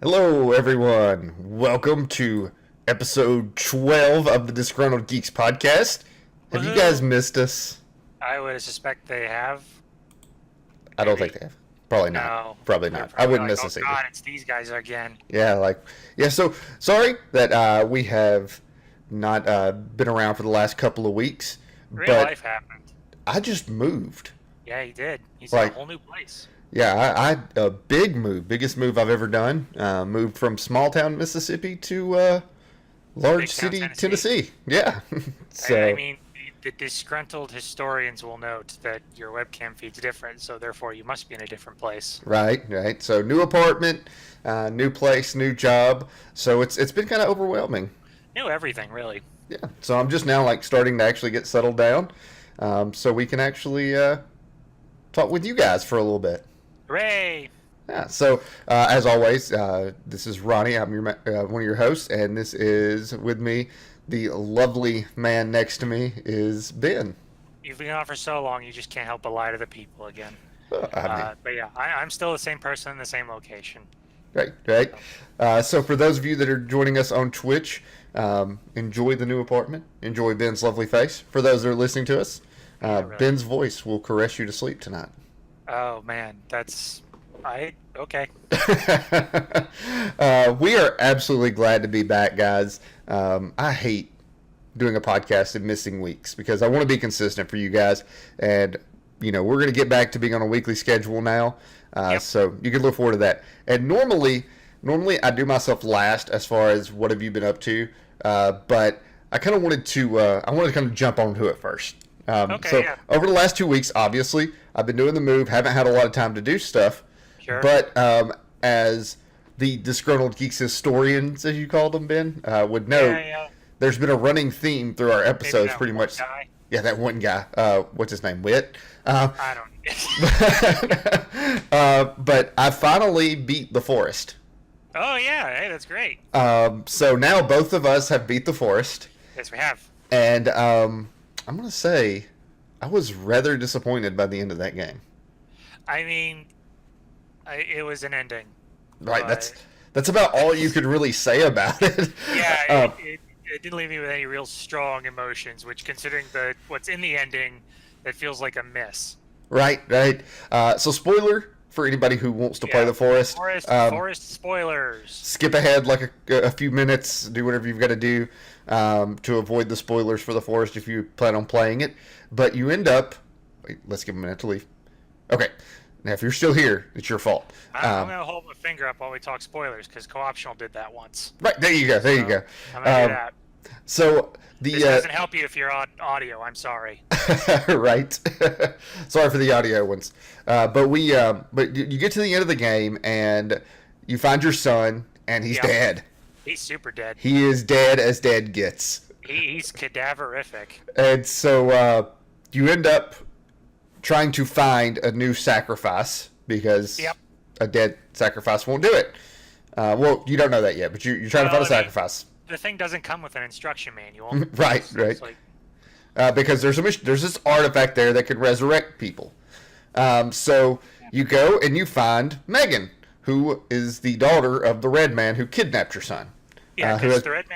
Hello, everyone. Welcome to episode 12 of the Disgruntled Geeks podcast. Have you guys Woohoo! missed us? I would suspect they have. I don't think Maybe. they have. Probably not. No. Probably They're not. I probably wouldn't like, miss oh us either. God, it's these guys again. So sorry that we have not been around for the last couple of weeks, Real but life happened. I just moved. Yeah, he did. He's Like- in a whole new place. Yeah, I a big move, biggest move I've ever done. Moved from small town Mississippi to large Big town city Tennessee. Tennessee. Yeah. So I mean, the disgruntled historians will note that your webcam feed's different, so therefore you must be in a different place. right. So new apartment, new place, new job. So it's been kind of overwhelming. Knew everything, really. Yeah. So I'm just now like starting to actually get settled down, so we can actually talk with you guys for a little bit. Hooray! Yeah. So as always, this is Ronnie. I'm one of your hosts, and this is with me. The lovely man next to me is Ben. You've been on for so long, you just can't help but lie to the people again. I mean, But yeah, I'm still the same person in the same location. right. So for those of you that are joining us on Twitch, enjoy the new apartment. Enjoy Ben's lovely face. For those that are listening to us, Really. Ben's voice will caress you to sleep tonight. Oh man, okay. We are absolutely glad to be back, guys. I hate doing a podcast and missing weeks because I want to be consistent for you guys. And, we're going to get back to being on a weekly schedule now. Yep. So you can look forward to that. And normally I do myself last as far as what have you been up to. But I kind of wanted to kind of jump onto it first. Okay, yeah. Over the last 2 weeks, obviously, I've been doing the move, haven't had a lot of time to do stuff. Sure. But as the Disgruntled Geeks historians, as you called them, Ben, would know, Yeah. there's been a running theme through our Maybe episodes that pretty one much. guy. Yeah, that one guy. What's his name? Wit. I don't. But I finally beat the forest. Oh yeah, hey, that's great. So now both of us have beat the forest. Yes, we have. And I'm going to say I was rather disappointed by the end of that game. I mean, it was an ending. Right, But- that's about all you could really say about it. Yeah, it didn't leave me with any real strong emotions. Which, considering what's in the ending, it feels like a miss. Right. So spoiler for anybody who wants to play Yeah, the forest. Forest spoilers. Skip ahead like a few minutes. Do whatever you've got to do to avoid the spoilers for the forest if you plan on playing it. But you end up. Wait, let's give a minute to leave. Okay. Now, if you're still here, it's your fault. I'm gonna hold my finger up while we talk spoilers because Co-optional did that once. Right there you go. There you go. I'm gonna do that. So This doesn't help you if you're on audio. I'm sorry. right. Sorry for the audio ones. But you get to the end of the game and you find your son and he's Yeah. dead. He's super dead. He is dead as dead gets. He's cadaverific. And so you end up trying to find a new sacrifice because Yep. a dead sacrifice won't do it. Well, you don't know that yet, but you're trying to find a Well, I mean- sacrifice. The thing doesn't come with an instruction manual. Right. It's like, Because there's this artifact there that could resurrect people. So you go and you find Megan, who is the daughter of the Red Man who kidnapped your son. yeah, who because has- the Red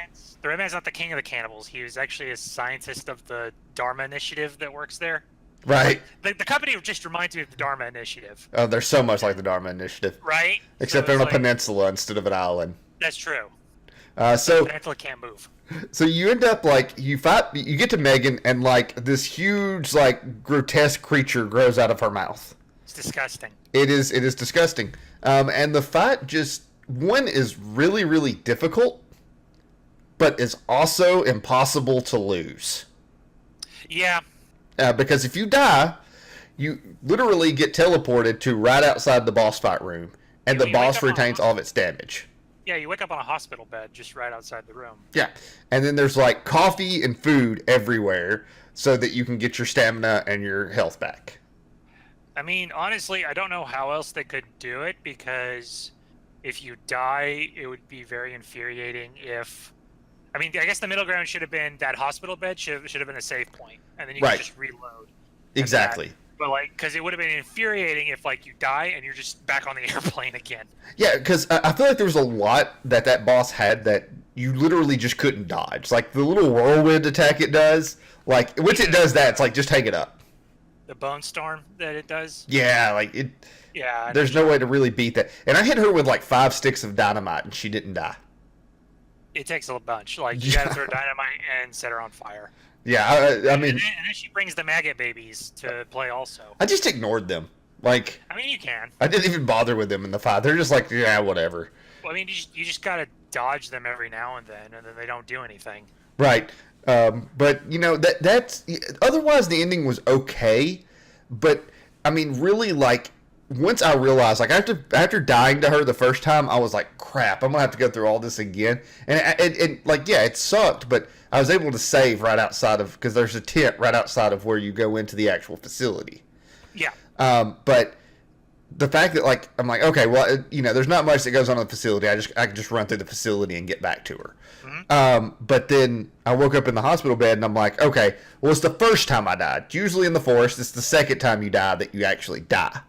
Man's not the king of the cannibals. He was actually a scientist of the Dharma Initiative that works there. Right. The company just reminds me of the Dharma Initiative, Oh, they're so much like the Dharma Initiative, right? except So they're on a it's like- peninsula instead of an island. That's true. So Peninsula can't move. So you end up like you get to Megan and like this huge like grotesque creature grows out of her mouth. It's disgusting. It is disgusting. And the fight one is really, really difficult, but is also impossible to lose. Yeah, Because if you die, you literally get teleported to right outside the boss fight room, and You the wake boss up on retains all of its damage. yeah. You wake up on a hospital bed just right outside the room. Yeah. And then there's like coffee and food everywhere so that you can get your stamina and your health back. I mean, honestly, I don't know how else they could do it because if you die, it would be very infuriating. I guess the middle ground should have been that hospital bed should have been a save point, and then you Right. can just reload. Exactly. But like, because it would have been infuriating if like you die and you're just back on the airplane again. Yeah, because I feel like there was a lot that boss had that you literally just couldn't dodge. Like the little whirlwind attack it does, like once it does that, it's like just hang it up. The bone storm that it does. Yeah, like it. Yeah. There's no way to really beat that. And I hit her with like 5 sticks of dynamite, and she didn't die. It takes a bunch. Like you gotta throw dynamite and set her on fire. Yeah, I mean, and then she brings the maggot babies to play also. I just ignored them. Like, I mean, you can. I didn't even bother with them in the fight. They're just like, yeah, whatever. Well, I mean, you just gotta dodge them every now and then they don't do anything. Right. But you know that's otherwise the ending was okay. But I mean, really, like once I realized, like after dying to her the first time, I was like, crap, I'm gonna have to go through all this again. And like, yeah, it sucked, but I was able to save right outside of because there's a tent right outside of where you go into the actual facility. Yeah. But the fact that like I'm like, okay, well, you know, there's not much that goes on in the facility. I can just run through the facility and get back to her. Mm-hmm. But then I woke up in the hospital bed and I'm like, okay, well, it's the first time I died. Usually in the forest, it's the second time you die that you actually die.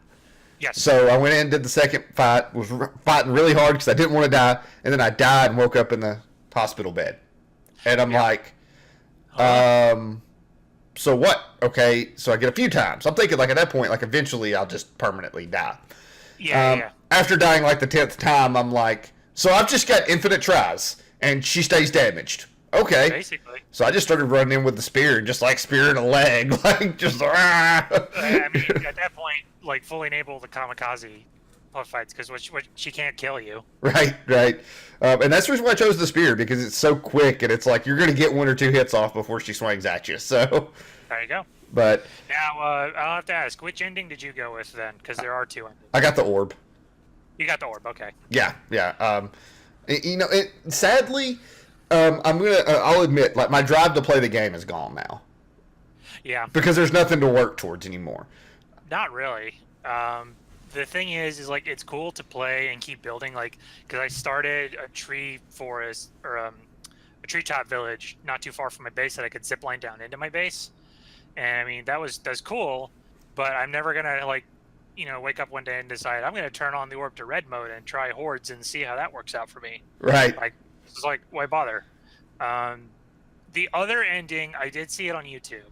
Yes. So I went in, did the second fight, was fighting really hard because I didn't want to die, and then I died and woke up in the hospital bed. And I'm like, so what? Okay, so I get a few times. I'm thinking like at that point, like eventually I'll just permanently die. Yeah. After dying like the 10th time, I'm like, so I've just got infinite tries, and she stays damaged. Okay. Basically. So I just started running in with the spear and just like spearing a leg, like just. I mean, at that point, like fully enable the kamikaze fights because she can't kill you. Right. And that's the reason why I chose the spear because it's so quick and it's like you're going to get 1 or 2 hits off before she swings at you. So. There you go. But. Now, I'll have to ask, which ending did you go with then? Because there are 2 endings. I got the orb. You got the orb, okay. Yeah. You know, sadly. I'll admit, like my drive to play the game is gone now. Yeah. Because there's nothing to work towards anymore. Not really. The thing is like it's cool to play and keep building. Like, because I started a tree forest or a treetop village not too far from my base that I could zip line down into my base, and I mean that's cool. But I'm never gonna like, you know, wake up one day and decide I'm gonna turn on the orb to red mode and try hordes and see how that works out for me. Right. Like. It's like, why bother? The other ending, I did see it on YouTube,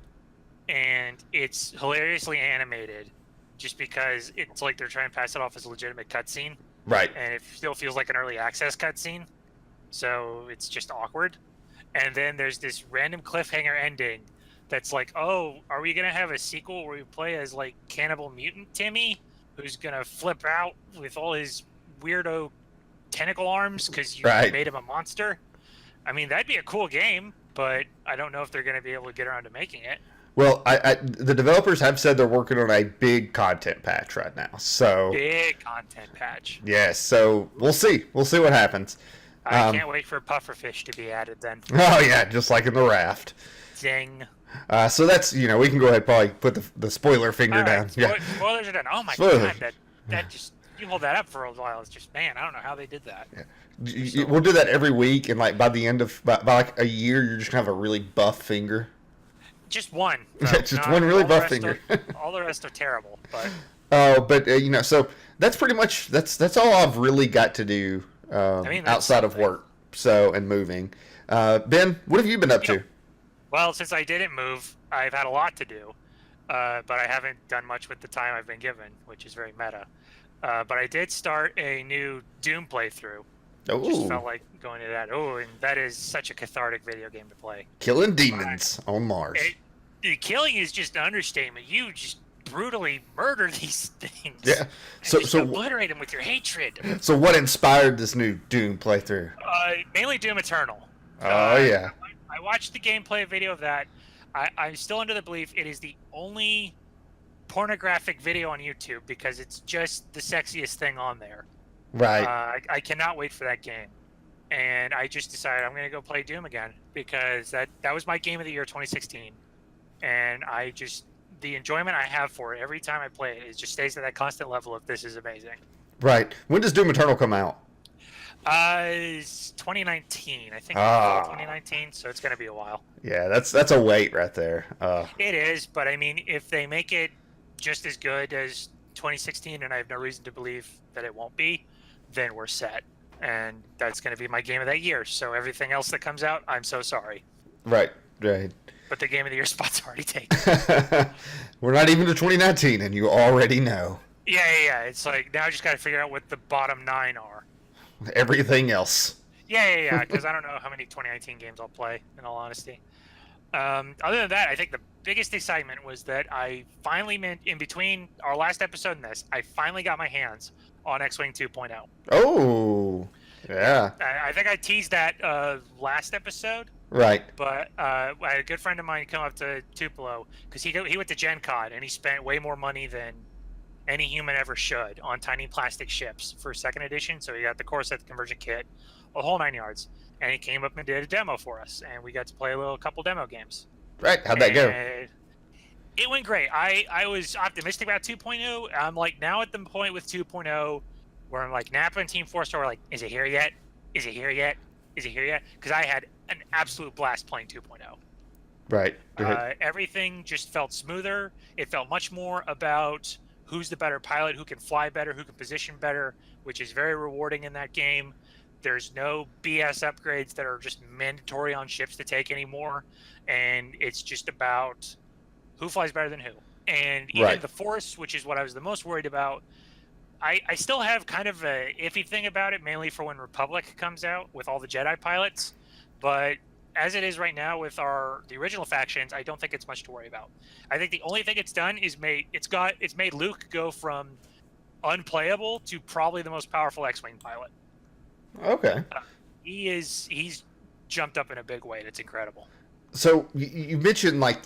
and it's hilariously animated, just because it's like they're trying to pass it off as a legitimate cutscene. Right. And it still feels like an early access cutscene, so it's just awkward. And then there's this random cliffhanger ending that's like, oh, are we gonna have a sequel where we play as like Cannibal Mutant Timmy, who's gonna flip out with all his weirdo tentacle arms because you made him a monster? I mean, that'd be a cool game, but I don't know if they're going to be able to get around to making it. Well, the developers have said they're working on a big content patch right now. So big content patch. Yes, so we'll see. We'll see what happens. I can't wait for pufferfish to be added then. Oh yeah, just like in the raft. Ding. So that's, you know, we can go ahead and probably put the spoiler finger down. Spoilers are done. Oh my god, that just. You hold that up for a while. It's just, man, I don't know how they did that. Yeah. We'll do that every week, and like by the end of by like a year, you're just gonna have a really buff finger. Just one. Just one really buff finger. All the rest are terrible. But you know, so that's pretty much that's all I've really got to do outside of work. So and moving. Ben, what have you been up to? Well, since I didn't move, I've had a lot to do, but I haven't done much with the time I've been given, which is very meta. But I did start a new Doom playthrough. Just felt like going to that. Oh, and that is such a cathartic video game to play. Killing demons on Mars. The killing is just an understatement. You just brutally murder these things. Yeah. So obliterate them with your hatred. So what inspired this new Doom playthrough? Mainly Doom Eternal. Oh yeah. I watched the gameplay video of that. I'm still under the belief it is the only pornographic video on YouTube because it's just the sexiest thing on there. Right. I cannot wait for that game. And I just decided I'm going to go play Doom again because that was my game of the year 2016. And the enjoyment I have for it every time I play it just stays at that constant level of this is amazing. Right. When does Doom Eternal come out? It's 2019. I think 2019, so it's going to be a while. Yeah, that's a wait right there. It is, but I mean, if they make it just as good as 2016, and I have no reason to believe that it won't be, then we're set. And that's going to be my game of that year. So everything else that comes out, I'm so sorry. Right, right. But the game of the year spot's already taken. We're not even to 2019, and you already know Yeah. It's like now I just got to figure out what the bottom 9 are. everything else. Yeah. Because I don't know how many 2019 games I'll play, in all honesty. Other than that, I think the biggest excitement was that I finally, in between our last episode and this, I finally got my hands on X-Wing 2.0. Oh, yeah. I think I teased that last episode, Right. but I had a good friend of mine come up to Tupelo because he went to Gen Con and he spent way more money than any human ever should on tiny plastic ships for second edition. So he got the core set, the conversion kit, a whole 9 yards. And he came up and did a demo for us, and we got to play a couple demo games. Right. How'd that go? It went great. I was optimistic about 2.0. I'm like now at the point with 2.0 where I'm like Napa and Team 4-Star were like, is it here yet? Is it here yet? Is it here yet? Because I had an absolute blast playing 2.0. Right. Everything just felt smoother. It felt much more about who's the better pilot, who can fly better, who can position better, which is very rewarding in that game. There's no BS upgrades that are just mandatory on ships to take anymore. And it's just about who flies better than who. And even the Force, which is what I was the most worried about, I still have kind of a iffy thing about it, mainly for when Republic comes out with all the Jedi pilots. But as it is right now with the original factions, I don't think it's much to worry about. I think the only thing it's done is made Luke go from unplayable to probably the most powerful X-Wing pilot. Okay. He's jumped up in a big way. It's incredible. So you mentioned like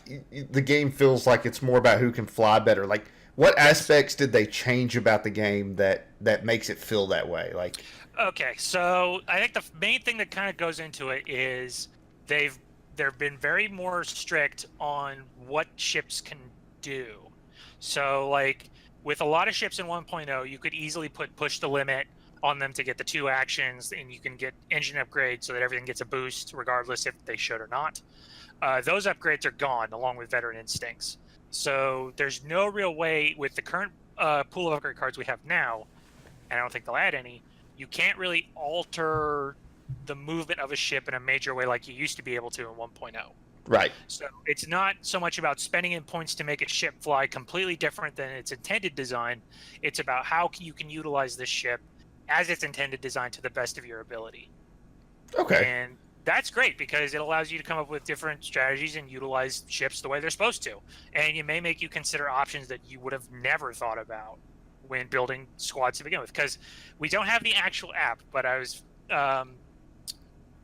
the game feels like it's more about who can fly better. Like what aspects did they change about the game that makes it feel that way? Like okay, so I think the main thing that kind of goes into it is they've been very more strict on what ships can do. So like with a lot of ships in 1.0, you could easily push the limit on them to get the 2 actions, and you can get engine upgrades so that everything gets a boost regardless if they should or not. Those upgrades are gone along with veteran instincts. So there's no real way with the current pool of upgrade cards we have now, and I don't think they'll add any, you can't really alter the movement of a ship in a major way like you used to be able to in 1.0. Right. So it's not so much about spending in points to make a ship fly completely different than its intended design. It's about how you can utilize this ship as its intended design to the best of your ability. Okay. And that's great because it allows you to come up with different strategies and utilize ships the way they're supposed to. And it may make you consider options that you would have never thought about when building squads to begin with. Because we don't have the actual app, but I was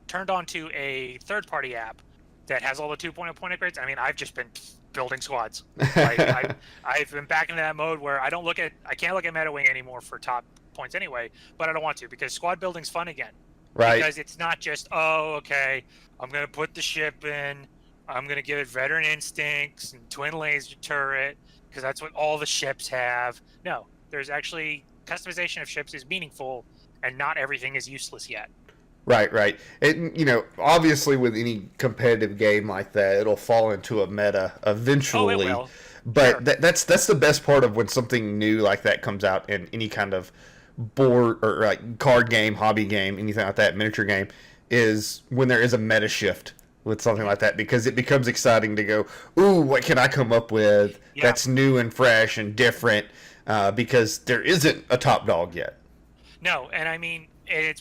turned on to a third-party app that has all the 2.0 point upgrades. I mean, I've just been building squads. I've been back into that mode where I can't look at meta wing anymore for top points anyway, but I don't want to because squad building's fun again. Right. Because it's not just, oh, okay, I'm going to put the ship in, I'm going to give it veteran instincts and twin laser turret, because that's what all the ships have. No, there's actually customization of ships is meaningful, and not everything is useless yet. Right. And, obviously with any competitive game like that, it'll fall into a meta eventually. Oh, it will. But sure. That's the best part of when something new like that comes out in any kind of board or like card game, hobby game, anything like that, miniature game, is when there is a meta shift with something like that, because it becomes exciting to go, ooh, what can I come up with that's new and fresh and different, because there isn't a top dog yet. No, and I mean,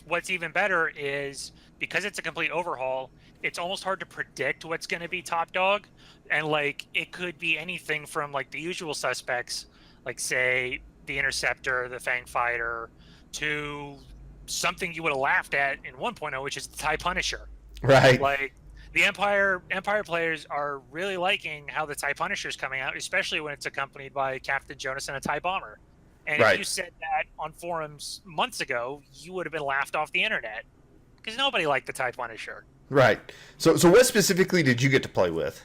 what's even better is because it's a complete overhaul, it's almost hard to predict what's going to be top dog, and like it could be anything from like the usual suspects, like say the Interceptor, the Fang Fighter, to something you would have laughed at in 1.0, which is the TIE Punisher. Right. Like the Empire players are really liking how the TIE Punisher is coming out, especially when it's accompanied by Captain Jonas and a TIE Bomber. And if you said that on forums months ago, you would have been laughed off the internet because nobody liked the TIE Punisher. Right. So what specifically did you get to play with?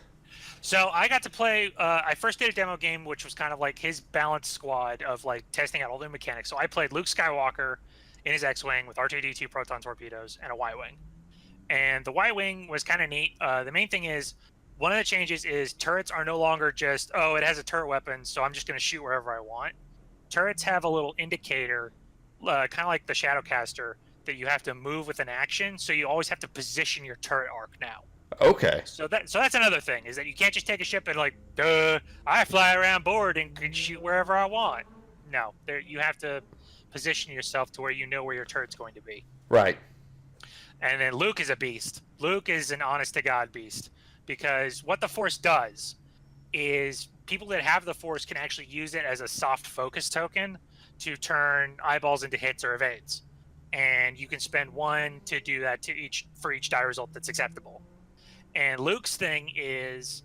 So I got to play, I first did a demo game, which was kind of like his balanced squad of like testing out all the mechanics. So I played Luke Skywalker in his X-Wing with R2-D2 proton torpedoes and a Y-Wing. And the Y-Wing was kind of neat. The main thing is one of the changes is turrets are no longer just, oh, it has a turret weapon, so I'm just going to shoot wherever I want. Turrets have a little indicator, kind of like the Shadowcaster, that you have to move with an action, so you always have to position your turret arc now. Okay. So that's another thing, is that you can't just take a ship and like, duh, I fly around board and can shoot wherever I want. No, you have to position yourself to where you know where your turret's going to be. Right. And then Luke is a beast. Luke is an honest-to-God beast. Because what the Force does is people that have the Force can actually use it as a soft focus token to turn eyeballs into hits or evades. And you can spend 1 to do that for each die result that's acceptable. And Luke's thing is,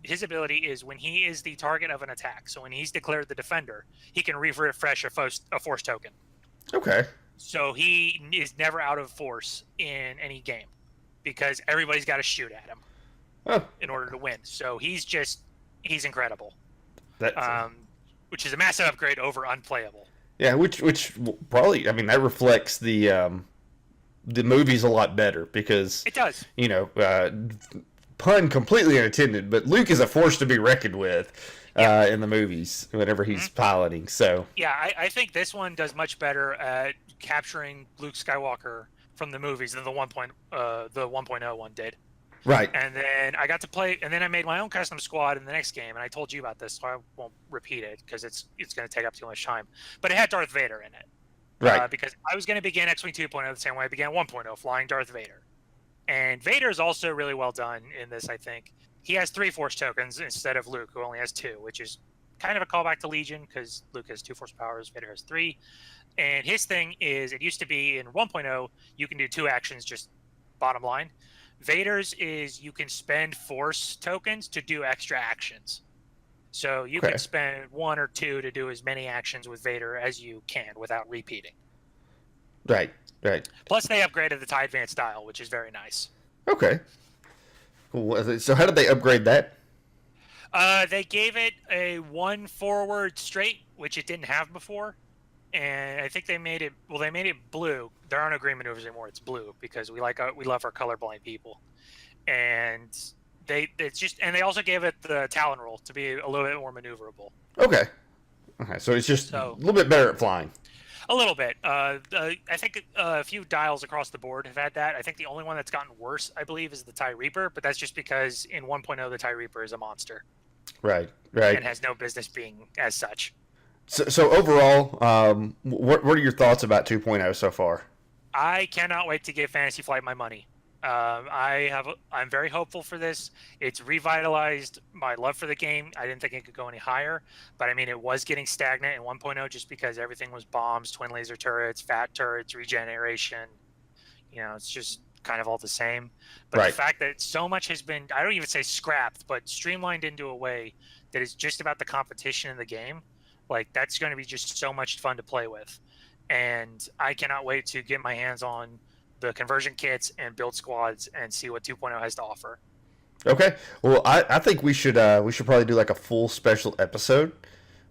his ability is when he is the target of an attack. So when he's declared the defender, he can refresh a Force token. Okay. So he is never out of Force in any game because everybody's got to shoot at him in order to win. So he's incredible. Which is a massive upgrade over unplayable. Yeah, which probably, I mean, that reflects the movies a lot better because it does. Pun completely unintended, but Luke is a force to be reckoned with in the movies whenever he's piloting. So yeah, I think this one does much better at capturing Luke Skywalker from the movies than the 1.0 one did. Right. And then I got to play, and then I made my own custom squad in the next game, and I told you about this, so I won't repeat it because it's going to take up too much time. But it had Darth Vader in it. Right. Because I was going to begin X-Wing 2.0 the same way I began 1.0, flying Darth Vader. And Vader is also really well done in this, I think. He has 3 Force tokens instead of Luke, who only has 2, which is kind of a callback to Legion because Luke has 2 Force powers, Vader has 3. And his thing is, it used to be in 1.0, you can do 2 actions, just bottom line. Vader's is you can spend Force tokens to do extra actions. So you can spend 1 or 2 to do as many actions with Vader as you can without repeating. Right. Plus, they upgraded the TIE Advanced style, which is very nice. Okay. Cool. So how did they upgrade that? They gave it a 1 forward straight, which it didn't have before. And I think they made it blue. There are no green maneuvers anymore. It's blue because we love our colorblind people. And they also gave it the Talon roll to be a little bit more maneuverable. Okay. So it's just a little bit better at flying. A little bit. I think a few dials across the board have had that. I think the only one that's gotten worse, I believe, is the TIE Reaper, but that's just because in 1.0 the TIE Reaper is a monster. Right. And has no business being as such. So overall, what are your thoughts about 2.0 so far? I cannot wait to give Fantasy Flight my money. I'm very hopeful for this. It's revitalized my love for the game. I didn't think it could go any higher, but I mean, it was getting stagnant in 1.0 just because everything was bombs, twin laser turrets, fat turrets, regeneration. It's just kind of all the same. But the fact that so much has been, I don't even say scrapped, but streamlined into a way that is just about the competition in the game. Like, that's going to be just so much fun to play with. And I cannot wait to get my hands on the conversion kits and build squads and see what 2.0 has to offer. Okay. Well, I think we should probably do like a full special episode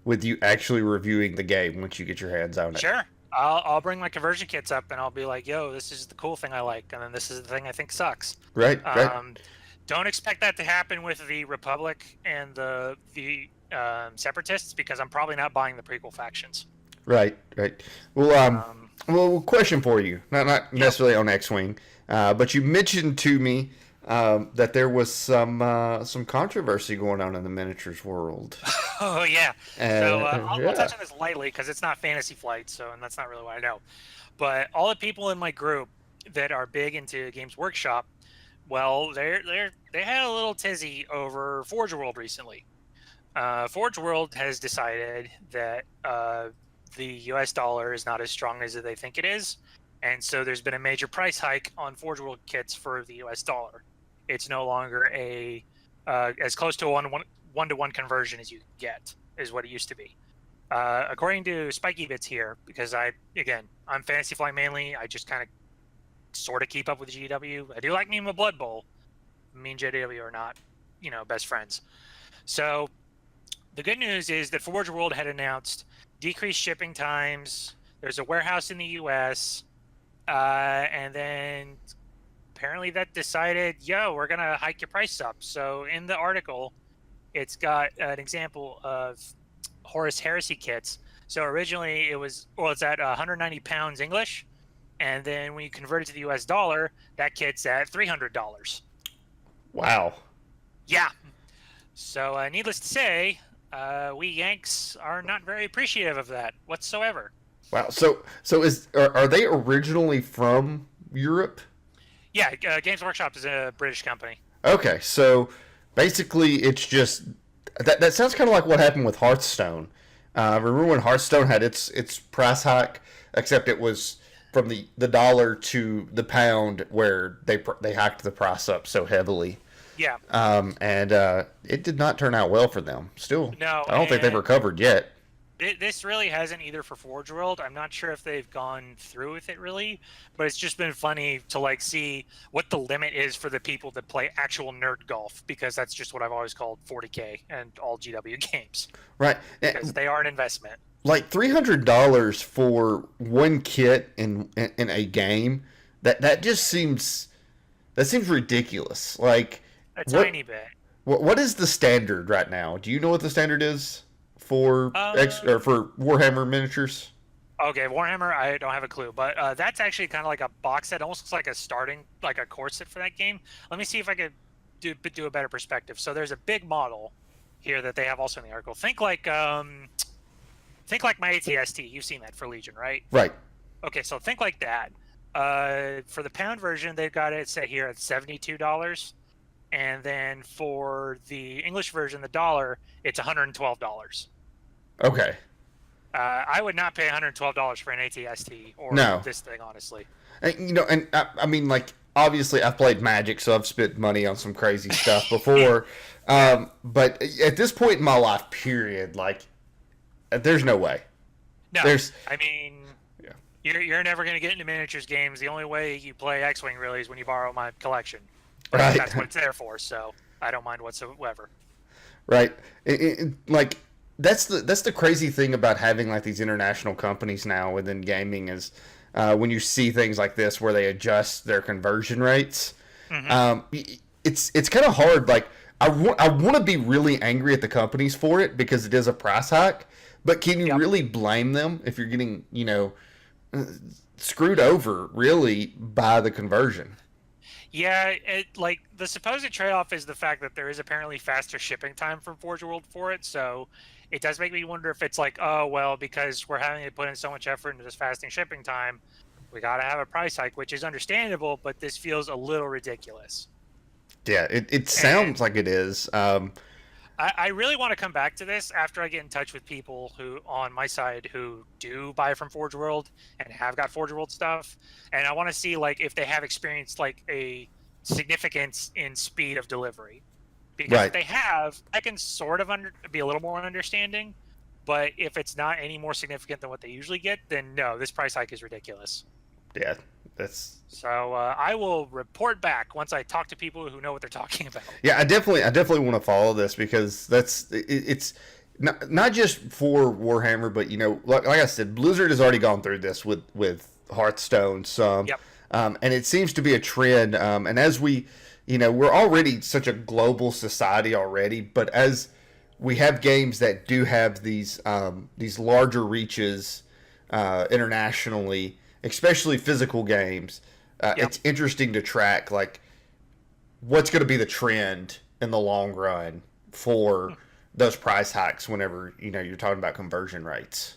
with you actually reviewing the game once you get your hands on it. Sure. I'll bring my conversion kits up and I'll be like, yo, this is the cool thing I like, and then this is the thing I think sucks. Right. Don't expect that to happen with the Republic and the Separatists because I'm probably not buying the prequel factions. Right. Well, question for you, not necessarily on X-Wing, but you mentioned to me that there was some controversy going on in the miniatures world. Oh yeah. I'll touch on this lightly because it's not Fantasy Flight, and that's not really what I know. But all the people in my group that are big into Games Workshop, well, they had a little tizzy over Forge World recently. Forge World has decided that the U.S. dollar is not as strong as they think it is, and so there's been a major price hike on Forge World kits for the U.S. dollar. It's no longer as close to a one-to-one conversion as you get, is what it used to be. According to Spiky Bits here, because I'm Fantasy Flight mainly, I just kind of sort of keep up with GW. I do like me a Blood Bowl. Me and GW are not, best friends. So the good news is that Forge World had announced decreased shipping times. There's a warehouse in the U.S., and then apparently that decided, yo, we're gonna hike your price up. So in the article, it's got an example of Horus Heresy kits. So originally it's at 190 pounds English, and then when you convert it to the US dollar, that kit's at $300. Wow. Yeah. So needless to say, we Yanks are not very appreciative of that whatsoever. Wow. So are they originally from Europe? Yeah, Games Workshop is a British company. Okay, so basically it's just that sounds kind of like what happened with Hearthstone. Remember when Hearthstone had its price hike, except it was from the dollar to the pound, where they hiked the price up so heavily. Yeah. And it did not turn out well for them. Still, No, I don't think they've recovered yet. This really hasn't either for Forge World. I'm not sure if they've gone through with it really, but it's just been funny to like see what the limit is for the people that play actual nerd golf, because that's just what I've always called 40K and all GW games. Right. Because they are an investment. Like $300 for one kit in a game, that just seems ridiculous. Like Tiny bit. What is the standard right now? Do you know what the standard is for or for Warhammer miniatures? Okay, Warhammer, I don't have a clue, but that's actually kind of like a box set. It almost looks like like a core set for that game. Let me see if I could do a better perspective. So there's a big model here that they have also in the article. Think like my ATST. You've seen that for Legion, right? Right. Okay, so think like that. For the pound version, they've got it set here at $72. And then for the English version, the dollar, it's $112. Okay. I would not pay $112 for an ATST or this thing, honestly. And I mean, like, obviously I've played Magic, so I've spent money on some crazy stuff before. But at this point in my life, period, like, there's no way. No, I mean, you're never going to get into miniatures games. The only way you play X-Wing really is when you borrow my collection. Right. That's what it's there for, so I don't mind whatsoever. Right. Like, that's the crazy thing about having like these international companies now within gaming is when you see things like this where they adjust their conversion rates. Mm-hmm. It's kind of hard. Like, I want to be really angry at the companies for it because it is a price hike, but can you really blame them if you're getting screwed over really by the conversion? Yeah, like the supposed trade-off is the fact that there is apparently faster shipping time from Forge World for it, so it does make me wonder if it's like, oh, well, because we're having to put in so much effort into this fasting shipping time, we got to have a price hike, which is understandable, but this feels a little ridiculous. Yeah, it sounds like it is. I really want to come back to this after I get in touch with people who, on my side, who do buy from Forge World and have got Forge World stuff, and I want to see like if they have experienced like a significance in speed of delivery, because if they have, I can sort of be a little more understanding. But if it's not any more significant than what they usually get, then no, this price hike is ridiculous. Yeah, that's. So I will report back once I talk to people who know what they're talking about. Yeah, I definitely want to follow this because it's not just for Warhammer, but like I said, Blizzard has already gone through this with Hearthstone some, and it seems to be a trend. And as we're already such a global society already, but as we have games that do have these larger reaches internationally, especially physical games. It's interesting to track like what's going to be the trend in the long run for those price hikes whenever you're talking about conversion rates.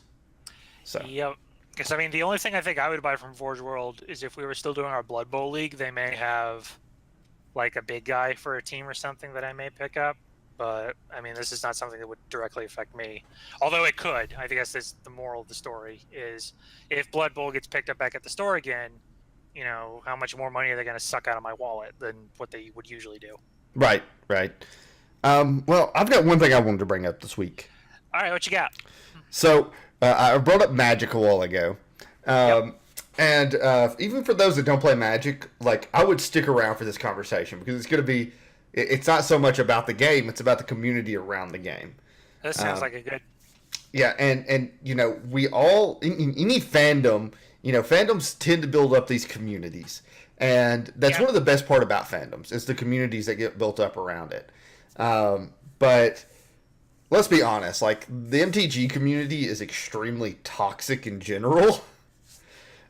So because I mean the only thing I think I would buy from Forge World is if we were still doing our Blood Bowl league, they may have like a big guy for a team or something that I may pick up. But I mean, this is not something that would directly affect me. Although it could. I think that's the moral of the story is if Blood Bowl gets picked up back at the store again, how much more money are they going to suck out of my wallet than what they would usually do? Right. Well, I've got one thing I wanted to bring up this week. All right, what you got? So I brought up Magic a while ago. And even for those that don't play Magic, like I would stick around for this conversation because it's going to be. It's not so much about the game; it's about the community around the game. That sounds like a good. Yeah, and we all in any fandom, fandoms tend to build up these communities, And that's one of the best part about fandoms is the communities that get built up around it. But let's be honest, like the MTG community is extremely toxic in general.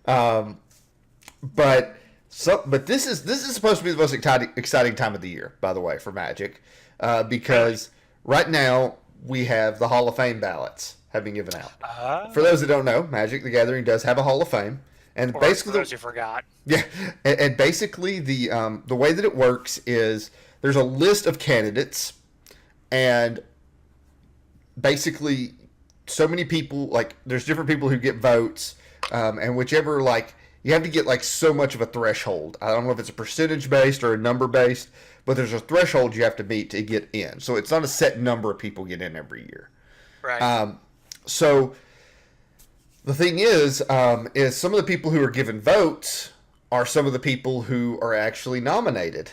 But this is supposed to be the most exciting time of the year, by the way, for Magic, because right now we have the Hall of Fame ballots have been given out. For those that don't know, Magic the Gathering does have a Hall of Fame, and basically for those who forgot, and basically the way that it works is there's a list of candidates, and basically so many people, like there's different people who get votes, and whichever, like you have to get like so much of a threshold. I don't know if it's a percentage based or a number based, but there's a threshold you have to meet to get in. So it's not a set number of people get in every year. right? So the thing is some of the people who are given votes are some of the people who are actually nominated,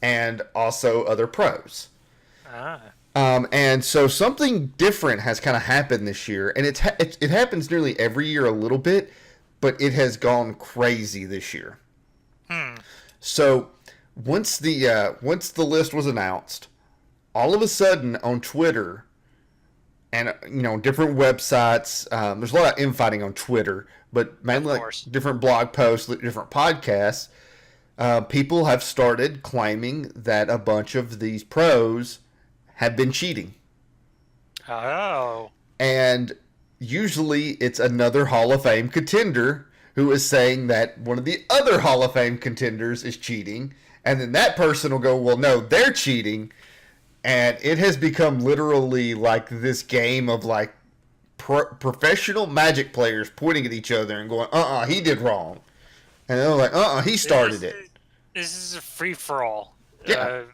and also other pros. And so something different has kind of happened this year, and it happens nearly every year a little bit, but it has gone crazy this year. So once the list was announced, all of a sudden on Twitter and different websites, there's a lot of infighting on Twitter, but mainly like different blog posts, different podcasts, people have started claiming that a bunch of these pros have been cheating. Oh. And usually it's another Hall of Fame contender who is saying that one of the other Hall of Fame contenders is cheating. And then that person will go, well, no, they're cheating. And it has become literally like this game of like professional Magic players pointing at each other and going, he did wrong. And they're like, he started it. This is a free-for-all. Yeah.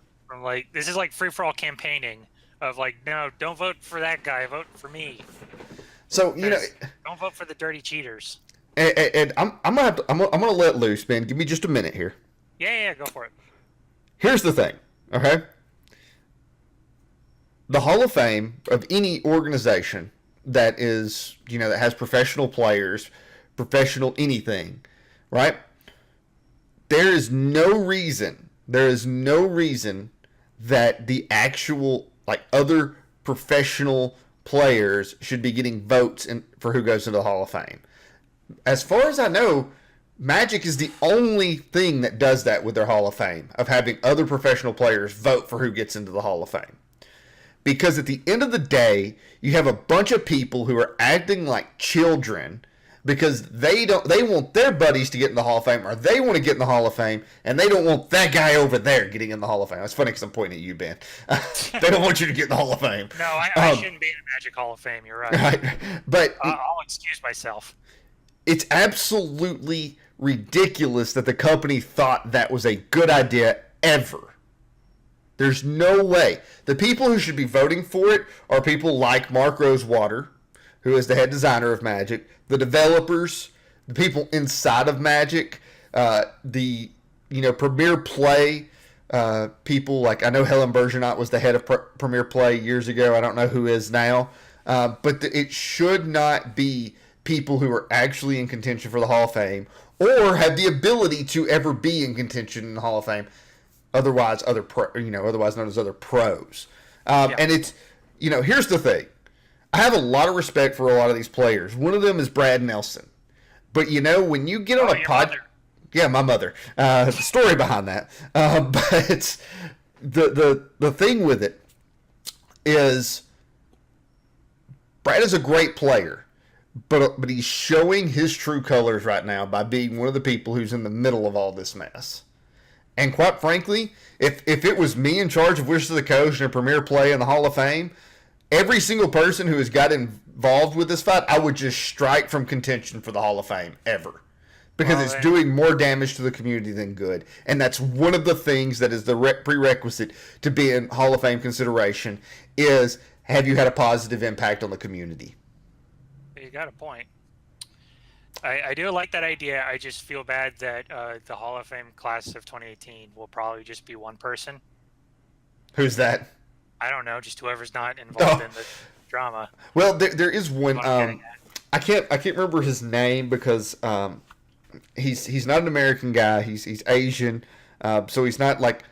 This is like free-for-all campaigning of like, no, don't vote for that guy, vote for me. So don't vote for the dirty cheaters. And I'm gonna let loose, man. Give me just a minute here. Yeah, go for it. Here's the thing, okay? The Hall of Fame of any organization that is, that has professional players, professional anything, right? There is no reason that the actual, like, other professional players should be getting votes for who goes into the Hall of Fame. As far as I know, Magic is the only thing that does that with their Hall of Fame, of having other professional players vote for who gets into the Hall of Fame. Because at the end of the day, you have a bunch of people who are acting like children because they want their buddies to get in the Hall of Fame, or they want to get in the Hall of Fame, and they don't want that guy over there getting in the Hall of Fame. It's funny because I'm pointing at you, Ben. They don't want you to get in the Hall of Fame. No, I shouldn't be in the Magic Hall of Fame. You're right. Right. But I'll excuse myself. It's absolutely ridiculous that the company thought that was a good idea ever. There's no way. The people who should be voting for it are people like Mark Rosewater, who is the head designer of Magic, the developers, the people inside of Magic, the Premier Play people. Like, I know Helen Bergeron was the head of Premier Play years ago. I don't know who is now, but it should not be people who are actually in contention for the Hall of Fame or have the ability to ever be in contention in the Hall of Fame. Otherwise known as other pros. And it's, here's the thing. I have a lot of respect for a lot of these players. One of them is Brad Nelson. But, when you get on a pod... Yeah, my mother. The story behind that. But the thing with it is Brad is a great player. But he's showing his true colors right now by being one of the people who's in the middle of all this mess. And quite frankly, if it was me in charge of Wizards of the Coast and a Premier Play in the Hall of Fame, every single person who has got involved with this fight, I would just strike from contention for the Hall of Fame ever. Because it's doing more damage to the community than good. And that's one of the things that is the prerequisite to be in Hall of Fame consideration is, have you had a positive impact on the community? You got a point. I do like that idea. I just feel bad that the Hall of Fame class of 2018 will probably just be one person. Who's that? I don't know. Just whoever's not involved in the drama. Well, there is one. I can't remember his name because he's not an American guy. He's Asian, so he's not like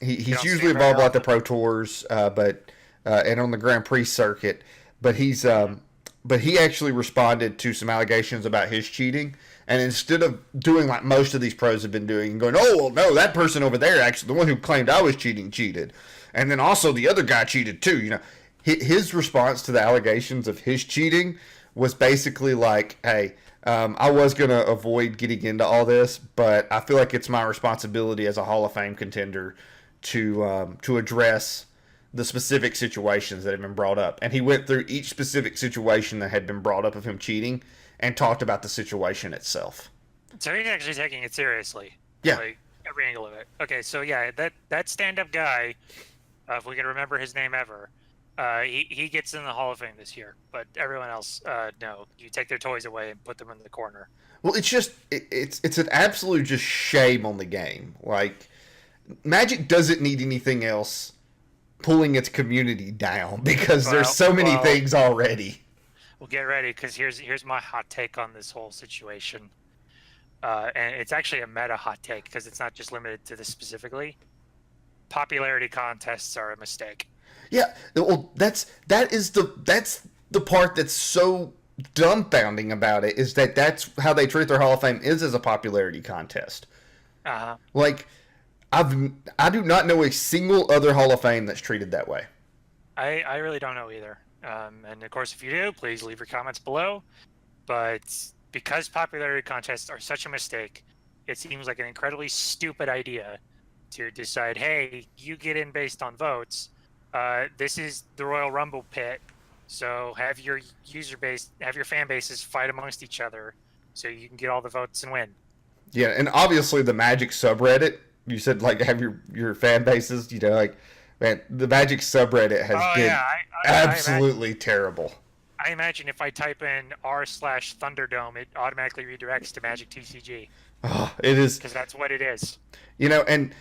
he's usually involved like the Pro Tours, but and on the Grand Prix circuit. But he actually responded to some allegations about his cheating. And instead of doing like most of these pros have been doing and going, oh, well, no, that person over there, actually, the one who claimed I was cheating, cheated. And then also the other guy cheated too. His response to the allegations of his cheating was basically like, hey, I was going to avoid getting into all this, but I feel like it's my responsibility as a Hall of Fame contender to address the specific situations that have been brought up. And he went through each specific situation that had been brought up of him cheating and talked about the situation itself. So he's actually taking it seriously. Yeah. Like, every angle of it. Okay, so yeah, that stand-up guy, if we can remember his name ever, he gets in the Hall of Fame this year. But everyone else, no. You take their toys away and put them in the corner. Well, it's just, it's an absolute just shame on the game. Like, Magic doesn't need anything else pulling its community down because there's so many things already. Well, get ready, because here's my hot take on this whole situation. And it's actually a meta hot take, because it's not just limited to this specifically. Popularity contests are a mistake. Yeah, well, that's the part that's so dumbfounding about it, is that's how they treat their Hall of Fame, is as a popularity contest. Uh-huh. Like, I do not know a single other Hall of Fame that's treated that way. I really don't know either. And of course, if you do, please leave your comments below. But because popularity contests are such a mistake, it seems like an incredibly stupid idea to decide, hey, you get in based on votes. This is the Royal Rumble pit, so have your fan bases fight amongst each other so you can get all the votes and win. Yeah, and obviously the Magic subreddit, you said like have your fan bases, like, man, the Magic subreddit has been absolutely terrible. I imagine if I type in r/Thunderdome, it automatically redirects to Magic TCG. Oh, it is. Because that's what it is. And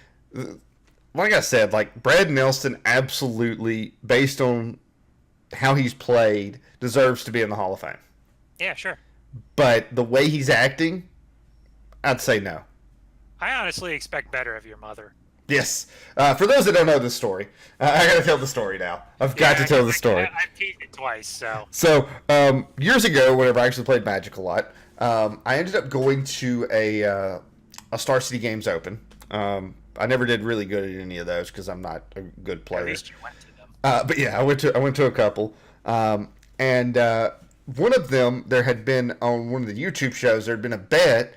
like I said, like, Brad Nelson absolutely, based on how he's played, deserves to be in the Hall of Fame. Yeah, sure. But the way he's acting, I'd say no. I honestly expect better of your mother. Yes. For those that don't know this story, I got to tell the story now. I've got to tell the story. I've teased it twice, so. So, years ago, whenever I actually played Magic a lot, I ended up going to a Star City Games Open. I never did really good at any of those because I'm not a good player. At least you went to them. But yeah, I went to a couple. And one of them, there had been on one of the YouTube shows, there had been a bet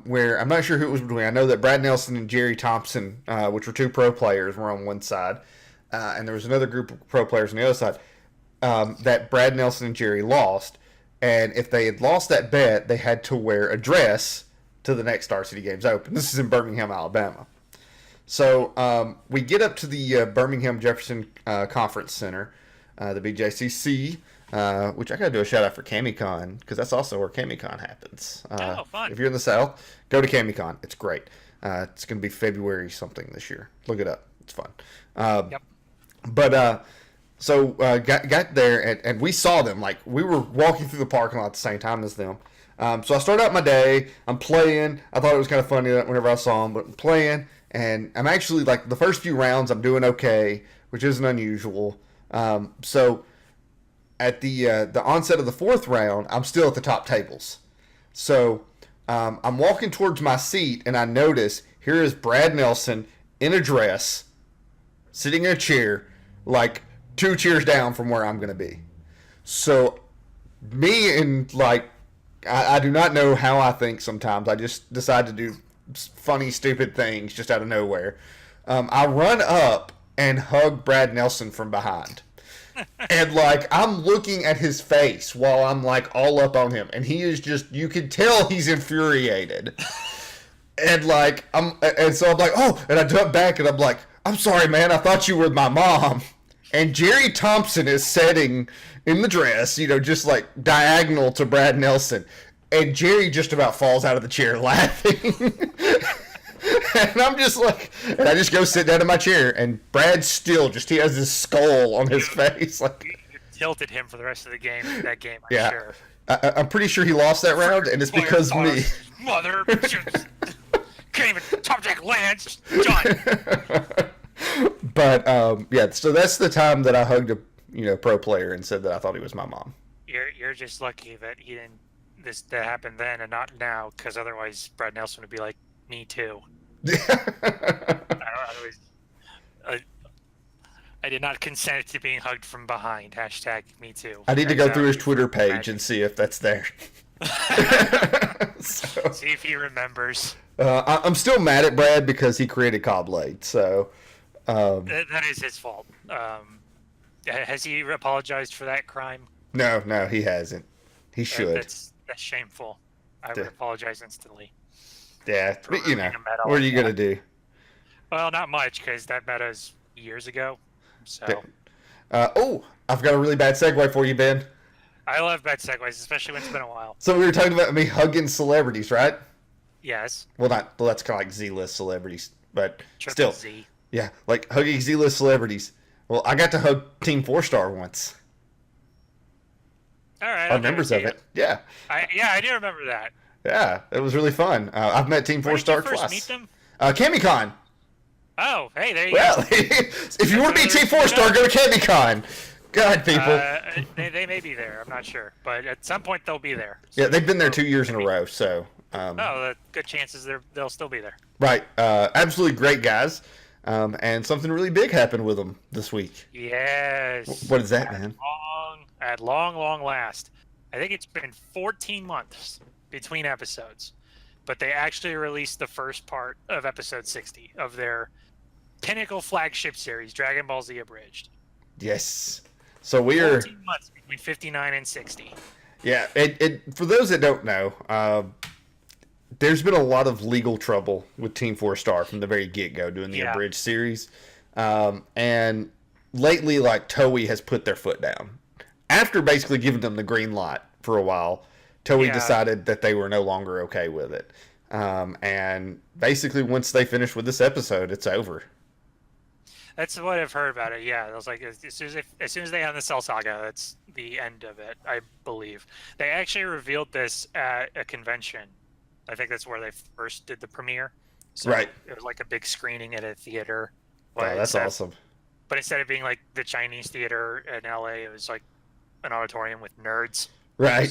where I'm not sure who it was between. I know that Brad Nelson and Jerry Thompson, which were two pro players, were on one side, and there was another group of pro players on the other side, that Brad Nelson and Jerry lost. And if they had lost that bet, they had to wear a dress to the next Star City Games Open. This is in Birmingham, Alabama. So we get up to the Birmingham Jefferson Conference Center, the BJCC, which I got to do a shout out for CamiCon, because that's also where CamiCon happens. Fun. If you're in the South, go to CamiCon. It's great. It's going to be February something this year. Look it up. It's fun. Yep. But so got there, and we saw them. Like, we were walking through the parking lot at the same time as them. So I started out my day. I'm playing. I thought it was kind of funny that whenever I saw them, but I'm playing. And I'm actually, like, the first few rounds, I'm doing okay, which isn't unusual. So at the onset of the fourth round, I'm still at the top tables. So I'm walking towards my seat, and I notice here is Brad Nelson in a dress, sitting in a chair, like 2 chairs down from where I'm going to be. So me and, like, I do not know how I think sometimes. I just decide to do funny, stupid things just out of nowhere. I run up and hug Brad Nelson from behind. And, like, I'm looking at his face while I'm, like, all up on him. And he is just, you can tell he's infuriated. And, like, so I'm like, oh, and I jump back and I'm like, I'm sorry, man, I thought you were my mom. And Jerry Thompson is sitting in the dress, just, like, diagonal to Brad Nelson. And Jerry just about falls out of the chair laughing. And I'm just like, and I just go sit down in my chair, and Brad still he has this skull on his face. Like, You tilted him for the rest of the game, I'm yeah. sure. I'm pretty sure he lost that round, and it's because of me. Mother, can't even top deck lands. Done. But yeah, so that's the time that I hugged a pro player and said that I thought he was my mom. You're just lucky that he didn't that happened then and not now, because otherwise Brad Nelson would be like, me too. I did not consent to being hugged from behind. Hashtag me too. I need to go through his Twitter page and see if that's there. So, see if he remembers. I'm still mad at Brad because he created Cobblade, so... that is his fault. Has he apologized for that crime? No, he hasn't. He should. That's shameful. I would apologize instantly. Yeah, but what are you going to do? Well, not much, because that meta's years ago. So. I've got a really bad segue for you, Ben. I love bad segues, especially when it's been a while. So we were talking about me hugging celebrities, right? Yes. Well, that's kind of like Z-list celebrities, but Triple still. Z. Yeah, like hugging Z-list celebrities. Well, I got to hug Team 4-Star once. All right. Our members of it. Yeah. I do remember that. Yeah, it was really fun. I've met Team 4-Star twice. Where did you first meet them? CamiCon. Oh, hey, there you go. Well, if you want to be Team 4-Star, go to CamiCon. God, people. They may be there. I'm not sure, but at some point they'll be there. So yeah, they've been there 2 years in a row. So. Good chances they'll still be there. Right. Absolutely great guys. And something really big happened with them this week. Yes. What is that, man? At long last. I think it's been 14 months between episodes, but they actually released the first part of episode 60 of their pinnacle flagship series, Dragon Ball Z Abridged. Yes. So we're 14 months between 59 and 60. Yeah. For those that don't know, there's been a lot of legal trouble with Team 4-Star from the very get-go doing the Abridged series. And lately, like, Toei has put their foot down. After basically giving them the green light for a while, Toei decided that they were no longer okay with it. And basically, once they finish with this episode, it's over. That's what I've heard about it. Yeah, it was like as soon as they end the Cell Saga, that's the end of it. I believe they actually revealed this at a convention. I think that's where they first did the premiere. So right. It was like a big screening at a theater. Oh, that's awesome. But instead of being like the Chinese theater in LA, it was like an auditorium with nerds. Right.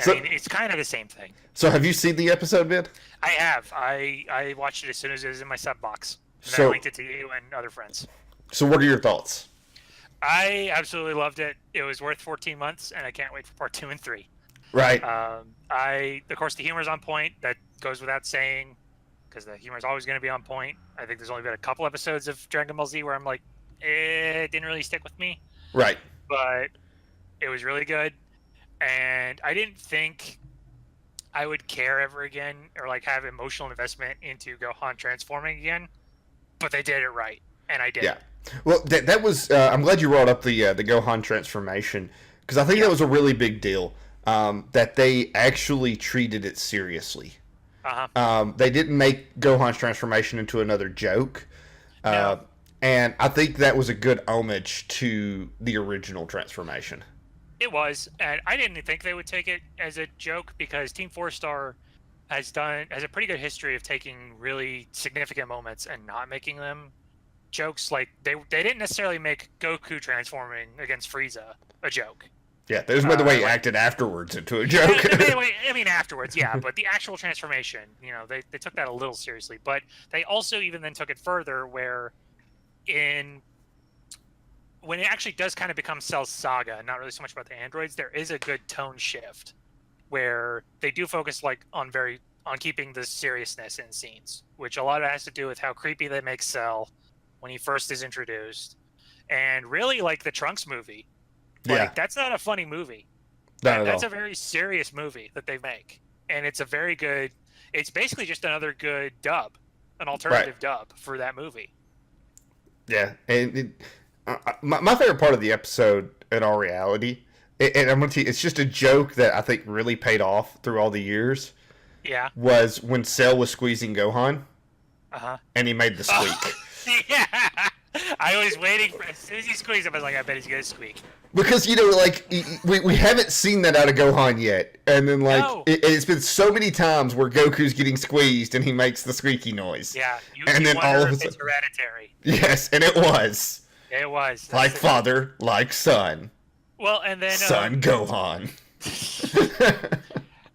So, I mean, it's kind of the same thing. So have you seen the episode, Ben? I have. I watched it as soon as it was in my sub box. And so, I linked it to you and other friends. So what are your thoughts? I absolutely loved it. It was worth 14 months, and I can't wait for part 2 and 3. Right. Of course, the humor is on point. That goes without saying, because the humor is always going to be on point. I think there's only been a couple episodes of Dragon Ball Z where I'm like, it didn't really stick with me. Right. But it was really good, and I didn't think I would care ever again or like have emotional investment into Gohan transforming again. But they did it right, and I did. Yeah. Well, that was. I'm glad you brought up the Gohan transformation, because I think that was a really big deal. That they actually treated it seriously. They didn't make Gohan's transformation into another joke. No. And I think that was a good homage to the original transformation. It was, and I didn't think they would take it as a joke, because Team 4-Star has a pretty good history of taking really significant moments and not making them jokes. Like they didn't necessarily make Goku transforming against Frieza a joke. Yeah, there's by the way he acted afterwards into a joke. I mean afterwards, yeah, but the actual transformation, they took that a little seriously. But they also even then took it further, where when it actually does kind of become Cell Saga, not really so much about the androids, there is a good tone shift where they do focus on keeping the seriousness in scenes, which a lot of it has to do with how creepy they make Cell when he first is introduced, and really like the Trunks movie. That's not a funny movie. That's a very serious movie that they make, and it's a very good. It's basically just another good dub, an alternative dub for that movie. Yeah, and my favorite part of the episode, in all reality, and I'm going to tell you, it's just a joke that I think really paid off through all the years. Yeah. Was when Cell was squeezing Gohan. Uh-huh. And he made the squeak. Yeah. I was waiting for as soon as he squeezed him, I was like, I bet he's gonna squeak. Because, like, we haven't seen that out of Gohan yet. And then, like, No. it's been so many times where Goku's getting squeezed and he makes the squeaky noise. Yeah, and then all of a if it's sudden, hereditary. yes, and it was. It was. That's Like father, like son. Well, and then Son Gohan.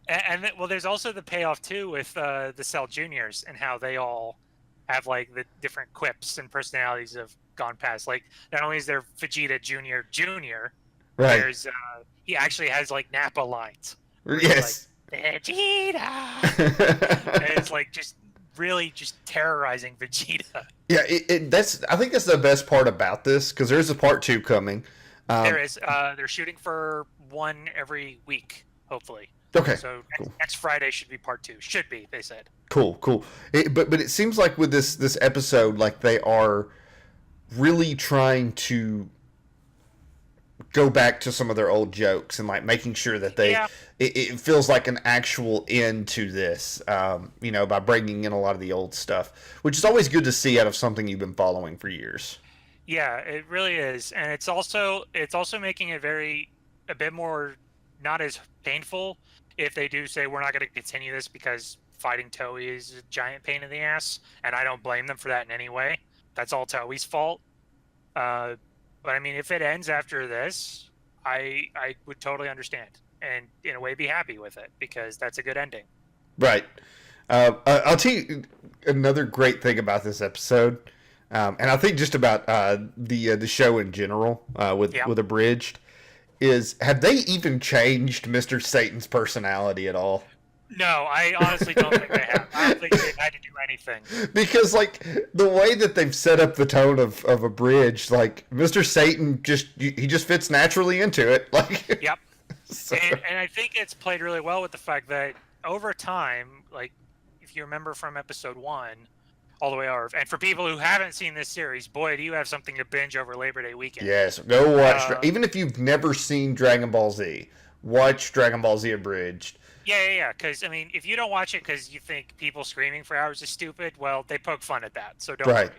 and then, well, there's also the payoff too with the Cell Juniors and how they all have like the different quips and personalities have gone past. Like not only is there Vegeta Junior, Right. there's he actually has like Nappa lines. Yes. Like, Vegeta. And it's like just really just terrorizing Vegeta. Yeah, I think that's the best part about this, because there's a part 2 coming. There is. They're shooting for one every week, hopefully. Okay. So cool. next Friday should be part 2. Should be, they said. Cool. But it seems like with this episode, like they are really trying to go back to some of their old jokes and like making sure that it feels like an actual end to this, by bringing in a lot of the old stuff, which is always good to see out of something you've been following for years. Yeah, it really is, and it's also making it a bit more not as painful if they do say we're not going to continue this because fighting Toei is a giant pain in the ass, and I don't blame them for that in any way. That's all Toei's fault. But I mean, if it ends after this, I would totally understand and in a way be happy with it because that's a good ending. Right. I'll tell you another great thing about this episode. And I think just about the show in general with Abridged is, have they even changed Mr. Satan's personality at all? No, I honestly don't think they have. I don't think they've had to do anything. Because, like, the way that they've set up the tone of Abridged, like, Mr. Satan he just fits naturally into it. Like, yep. So. And I think it's played really well with the fact that over time, like, if you remember from episode 1, all the way over. And for people who haven't seen this series, boy, do you have something to binge over Labor Day weekend. Yes, go watch. Even if you've never seen Dragon Ball Z, watch Dragon Ball Z Abridged. Yeah. Because, I mean, if you don't watch it because you think people screaming for hours is stupid, well, they poke fun at that, so don't worry.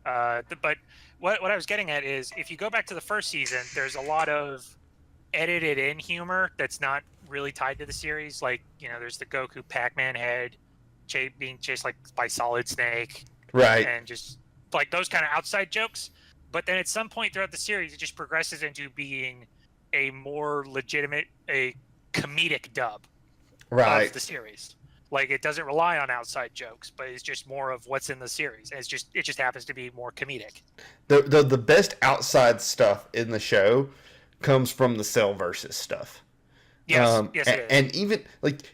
But what I was getting at is, if you go back to the first season, there's a lot of edited-in humor that's not really tied to the series. Like, there's the Goku Pac-Man head being chased like by Solid Snake, right? And just like those kind of outside jokes. But then at some point throughout the series, it just progresses into being a more legitimate, a comedic dub of the series. Like, it doesn't rely on outside jokes, but it's just more of what's in the series. And it just happens to be more comedic. The best outside stuff in the show comes from the Cell versus stuff. Yes, yes, it is. And even like,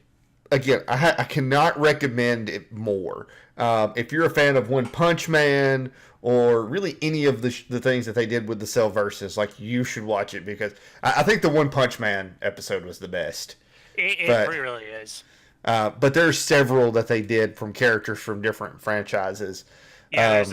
again, I cannot recommend it more. If you're a fan of One Punch Man or really any of the things that they did with the Cell versus, like, you should watch it, because I think the One Punch Man episode was the best. It really is. But there's several that they did from characters from different franchises. Yeah, there's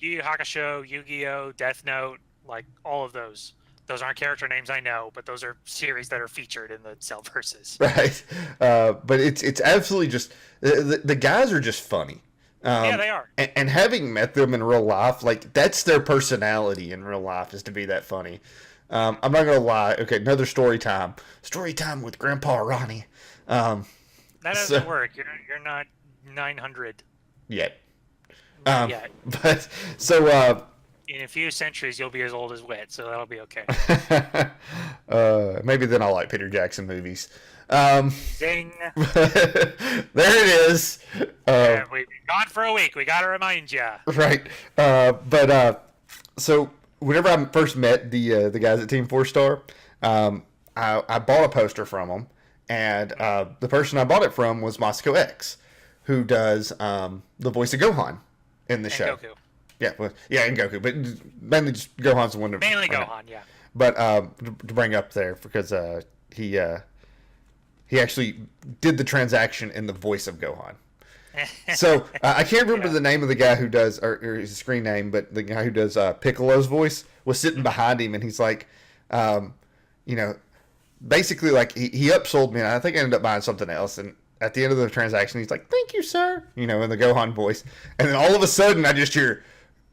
Yu Yu Hakusho, Yu-Gi-Oh, Death Note, like all of those. Those aren't character names, I know, but those are series that are featured in the Cell versus. Right. But it's absolutely just the guys are just funny. Yeah, they are. And having met them in real life, like, that's their personality in real life, is to be that funny. I'm not gonna lie. Okay, another story time. Story time with Grandpa Ronnie. That doesn't work. You're not 900 yet. Yet. But so in a few centuries, you'll be as old as Wit, so that'll be okay. Maybe then I'll like Peter Jackson movies. Ding. There it is. We've been gone for a week. We got to remind you. Right. So whenever I first met the guys at Team 4-Star, I bought a poster from them, and the person I bought it from was Moscow X, who does the voice of Gohan in the show. Goku. Yeah, and Goku, but mainly just Gohan's the one. Mainly Gohan, yeah. But to bring up there, because he actually did the transaction in the voice of Gohan. So I can't remember the name of the guy who does, or his screen name, but the guy who does Piccolo's voice was sitting behind him, and he's like, basically, like, he upsold me, and I think I ended up buying something else, and at the end of the transaction, he's like, "Thank you, sir," in the Gohan voice, and then all of a sudden, I just hear,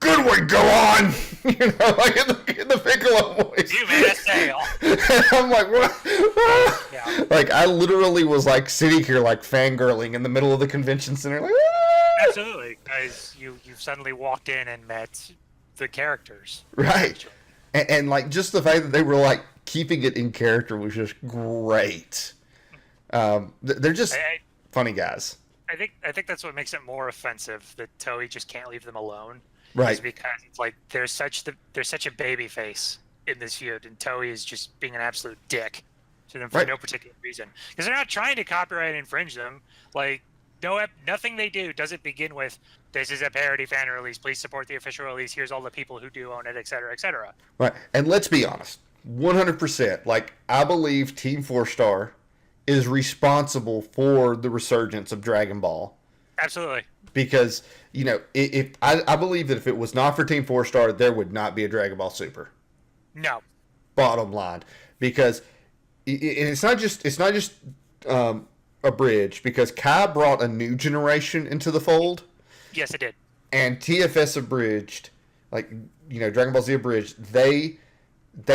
good one, go on. Like in the Piccolo voice. You made a sale. And I'm like, what? Yeah. Like, I literally was like sitting here like fangirling in the middle of the convention center. Like, ah! Absolutely, because you suddenly walked in and met the characters. Right. And like just the fact that they were like keeping it in character was just great. They're just funny guys. I think that's what makes it more offensive that Toei just can't leave them alone. Right. Is because it's like there's such a baby face in this feud, and Toei is just being an absolute dick to them for no particular reason. Because they're not trying to copyright infringe them. Like nothing they do doesn't begin with "This is a parody fan release. Please support the official release. Here's all the people who do own it, etc., etc." Right. And let's be honest, 100%. Like, I believe Team 4-Star is responsible for the resurgence of Dragon Ball. Absolutely. Because, if I believe that if it was not for Team 4-Star, there would not be a Dragon Ball Super. No. Bottom line. Because it's not just a bridge, because Kai brought a new generation into the fold. Yes, it did. And TFS Abridged, like, Dragon Ball Z Abridged, they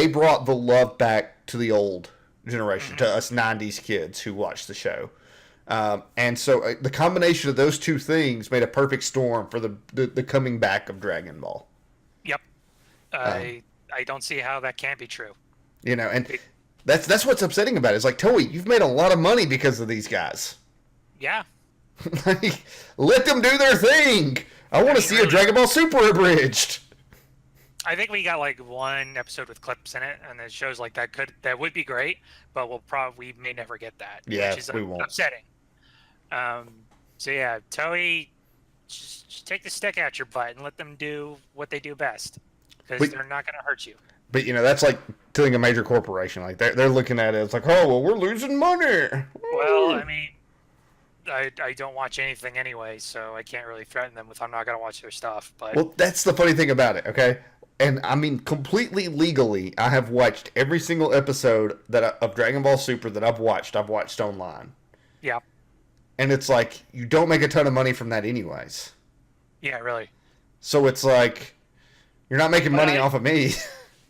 brought the love back to the old generation, to us 90s kids who watched the show. And so the combination of those two things made a perfect storm for the coming back of Dragon Ball. Yep. I don't see how that can't be true. And that's what's upsetting about it. It's like, Toei, you've made a lot of money because of these guys. Yeah. Like, let them do their thing. I want to see a Dragon Ball Super abridged. I think we got like one episode with clips in it, and it shows like that would be great, but we may never get that. Yeah, which is we won't. Upsetting. So yeah, Toei, just take the stick out your butt and let them do what they do best, because they're not going to hurt you. But that's like telling a major corporation, like they're looking at it. It's like, oh well, we're losing money. Well, I mean, I don't watch anything anyway, so I can't really threaten them with I'm not going to watch their stuff. But well, that's the funny thing about it, okay? And I mean, completely legally, I have watched every single episode of Dragon Ball Super that I've watched online. Yeah. And it's like, you don't make a ton of money from that anyways. Yeah, really. So it's like, you're not making money off of me.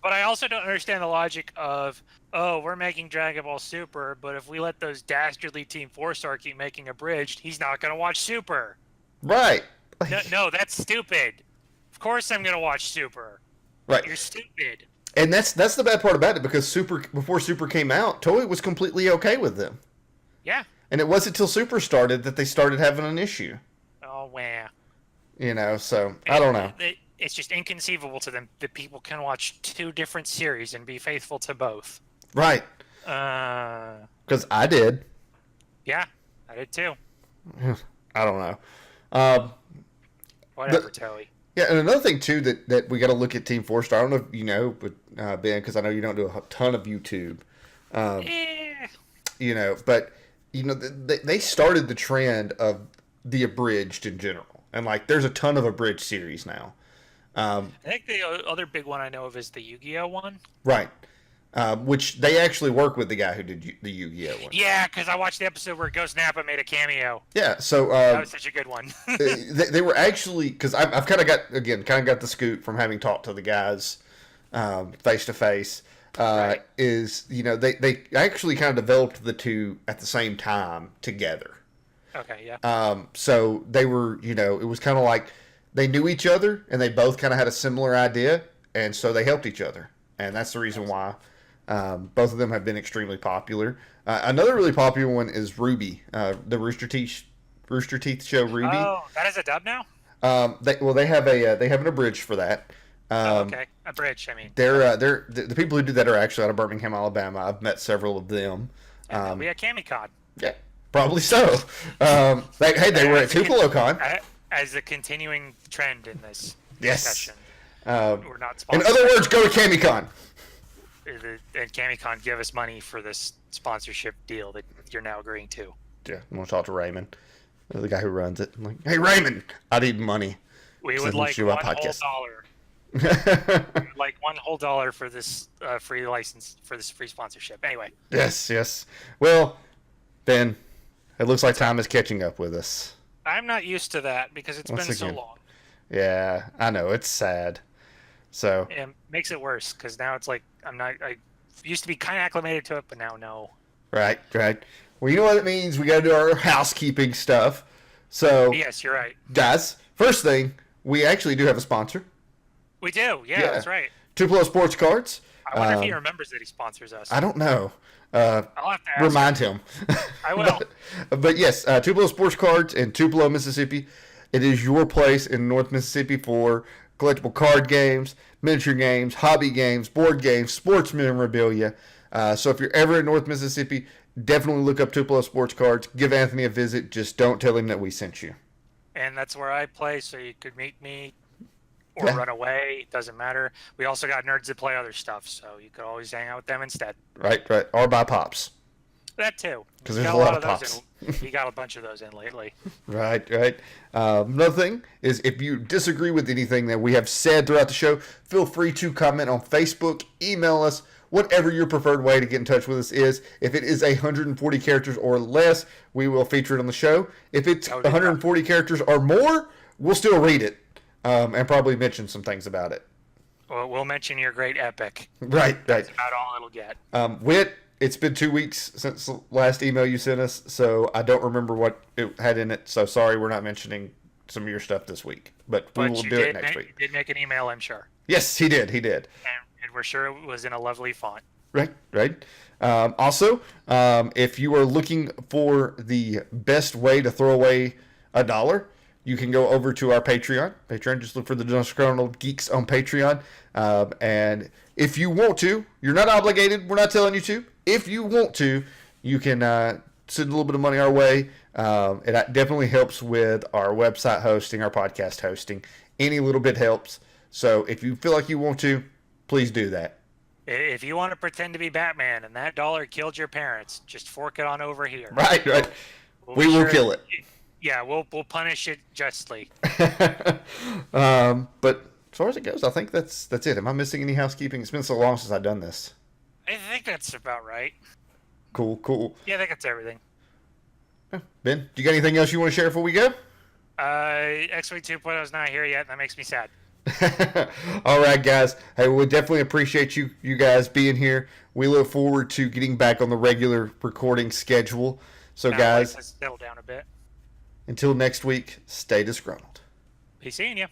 But I also don't understand the logic of, we're making Dragon Ball Super, but if we let those dastardly Team 4-Star keep making Abridged, he's not going to watch Super. Right. No, that's stupid. Of course I'm going to watch Super. Right. You're stupid. And that's the bad part about it, because before Super came out, Toei was completely okay with them. Yeah. And it wasn't until Super started that they started having an issue. Oh, wow. So I don't know. It's just inconceivable to them that people can watch two different series and be faithful to both. Right. Because I did. Yeah, I did too. I don't know. Whatever, Toei. Yeah, and another thing too that we got to look at Team 4-Star. I don't know if you know, but Ben, because I know you don't do a ton of YouTube. But they started the trend of the abridged in general, and like there's a ton of abridged series now. I think the other big one I know of is the Yu-Gi-Oh one. Right. Which they actually work with the guy who did the Yu-Gi-Oh one. Yeah, because I watched the episode where Ghost Nappa made a cameo. Yeah, so that was such a good one. they were actually, because I've kind of got the scoop from having talked to the guys face to face. Right. Is they actually kind of developed the two at the same time together. Okay, yeah. So they were, it was kind of like they knew each other and they both kind of had a similar idea, and so they helped each other, and that's the reason why. Both of them have been extremely popular. Another really popular one is Ruby, the Rooster Teeth show Ruby. Oh, that is a dub now? They have an abridged for that. Okay, a bridge. I mean, they're the people who do that are actually out of Birmingham, Alabama. I've met several of them. We had Kamicon. Yeah, probably so. They were at TupeloCon. As a continuing trend in this discussion. We're not sponsored. In other words, go to Kamicon. And Kamicon give us money for this sponsorship deal that you're now agreeing to. Yeah, I'm gonna talk to Raymond, the guy who runs it. I'm like, hey Raymond, I need money. We would like $1 whole like $1 whole for this free license, for this free sponsorship. Anyway. Yes. Well, Ben, it looks like time is catching up with us. I'm not used to that because it's been so long. Yeah, I know it's sad. So And makes it worse because now it's like I'm not. I used to be kind of acclimated to it, but now no. right, right. Well, you know what it means. We got to do our housekeeping stuff. So, Yes, you're right. guys, first thing, we actually do have a sponsor. We do. Yeah, Yeah, that's right. Tupelo Sports Cards. I wonder if he remembers that he sponsors us. I don't know. Uh, I'll have to ask Remind him. I will. but yes, Tupelo Sports Cards in Tupelo, Mississippi. It is your place in North Mississippi for collectible card games, miniature games, hobby games, board games, sports memorabilia. So if you're ever in North Mississippi, definitely look up Tupelo Sports Cards. Give Anthony a visit. Just don't tell him that we sent you. And that's where I play, so you could meet me or Yeah. run away. Doesn't matter. We also got nerds that play other stuff, so you could always hang out with them instead. Right, right. Or buy pops. That too. Because He's there's got a lot of those pops. in. He got a bunch of those in lately. Right, right. Another thing is if you disagree with anything that we have said throughout the show, feel free to comment on Facebook, email us, whatever your preferred way to get in touch with us is. If it is 140 characters or less, we will feature it on the show. If it's 140 characters or more, we'll still read it and probably mention some things about it. Well, we'll mention your great epic. Right, right. That's about all it'll get. Wit, it's been 2 weeks since the last email you sent us, so I don't remember what it had in it. So sorry we're not mentioning some of your stuff this week, but we will do it next week. You did make an email, I'm sure. Yes, he did. He did. And we're sure it was in a lovely font. Right, right. Also, if you are looking for the best way to throw away $1, you can go over to our Patreon. Just look for the Disgruntled Geeks on Patreon. And if you want to, you're not obligated. We're not telling you to. If you want to, you can send a little bit of money our way. It definitely helps with our website hosting, our podcast hosting. Any little bit helps. So if you feel like you want to, please do that. If you want to pretend to be Batman and that dollar killed your parents, just fork it on over here. Right, right. We will kill it. Yeah, we'll punish it justly. But as far as it goes, I think that's it. Am I missing any housekeeping? It's been so long since I've done this. I think that's about right. Cool, cool. Yeah, I think that's everything. Ben, do you got anything else you want to share before we go? X-Wing 2.0 is not here yet, and that makes me sad. All right, guys. Hey, we definitely appreciate you guys being here. We look forward to getting back on the regular recording schedule. So, guys, let's settle down a bit. until next week, stay disgruntled. Be seeing you.